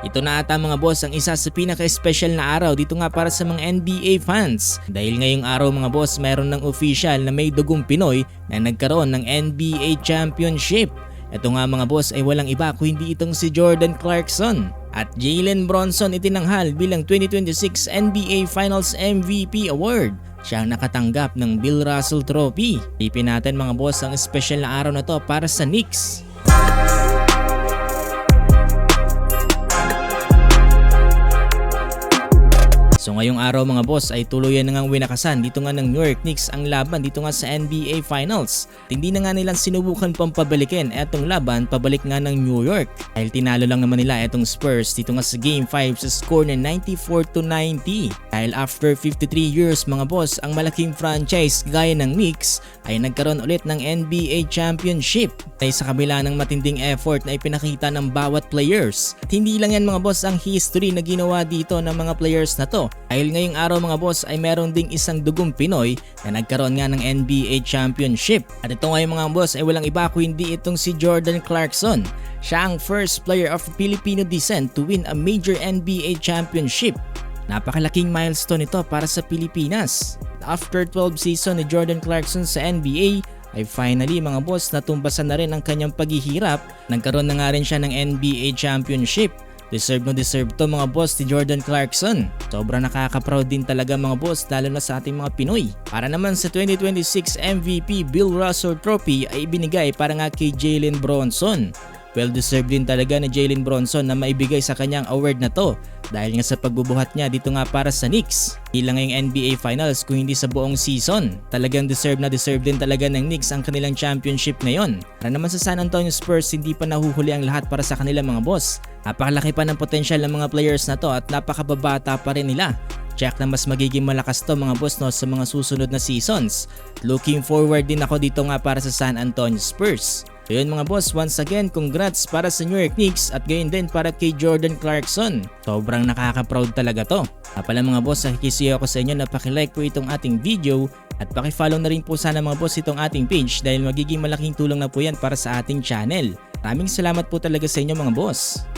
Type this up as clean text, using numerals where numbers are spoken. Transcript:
Ito na ata mga boss ang isa sa pinaka-special na araw dito nga para sa mga NBA fans. Dahil ngayong araw mga boss mayroon ng official na may dugong Pinoy na nagkaroon ng NBA Championship. Ito nga mga boss ay walang iba kundi itong si Jordan Clarkson. At Jalen Bronson itinanghal bilang 2026 NBA Finals MVP Award. Siya ang nakatanggap ng Bill Russell Trophy. Tipin natin mga boss ang special na araw na to para sa Knicks. So ngayong araw mga boss ay tuluyan na ngang winakasan dito nga ng New York Knicks ang laban dito nga sa NBA Finals. Hindi na nga nilang sinubukan pang pabalikin etong laban pabalik nga ng New York. Dahil tinalo lang naman nila etong Spurs dito nga sa Game 5 sa score na 94-90. Dahil after 53 years mga boss ang malaking franchise gaya ng Knicks ay nagkaroon ulit ng NBA Championship. Dahil sa kabila ng matinding effort na ipinakita ng bawat players. At hindi lang yan mga boss ang history na ginawa dito ng mga players na to. Dahil ngayong araw mga boss ay meron ding isang dugong Pinoy na nagkaroon nga ng NBA Championship. At ito ngayong mga boss ay walang iba kundi itong si Jordan Clarkson. Siya ang first player of Filipino descent to win a major NBA Championship. Napakalaking milestone ito para sa Pilipinas. After 12 season ni Jordan Clarkson sa NBA ay finally mga boss natumbasan na rin ang kanyang paghihirap. Nagkaroon na nga rin siya ng NBA Championship. Deserve to mga boss ni Jordan Clarkson. Sobrang nakaka-proud din talaga mga boss lalo na sa ating mga Pinoy. Para naman sa 2026 MVP Bill Russell Trophy ay ibinigay para nga kay Jalen Bronson. Well deserved din talaga ni Jalen Bronson na maibigay sa kanyang award na to dahil nga sa pagbubuhat niya dito nga para sa Knicks. Hindi lang ngayong NBA Finals kung hindi sa buong season. Talagang deserve din talaga ng Knicks ang kanilang championship ngayon. Para naman sa San Antonio Spurs hindi pa nahuhuli ang lahat para sa kanila mga boss. Napakalaki pa ng potensyal ng mga players na to at napakababata pa rin nila. Check na mas magiging malakas to mga boss no sa mga susunod na seasons. Looking forward din ako dito nga para sa San Antonio Spurs. So yun mga boss, once again congrats para sa New York Knicks at gayon din para kay Jordan Clarkson. Sobrang nakaka-proud talaga to. Pala mga boss, nakikisuyo ako sa inyo na pakilike po itong ating video at pakifollow na rin po sana mga boss itong ating page dahil magiging malaking tulong na po yan para sa ating channel. Maraming salamat po talaga sa inyo mga boss.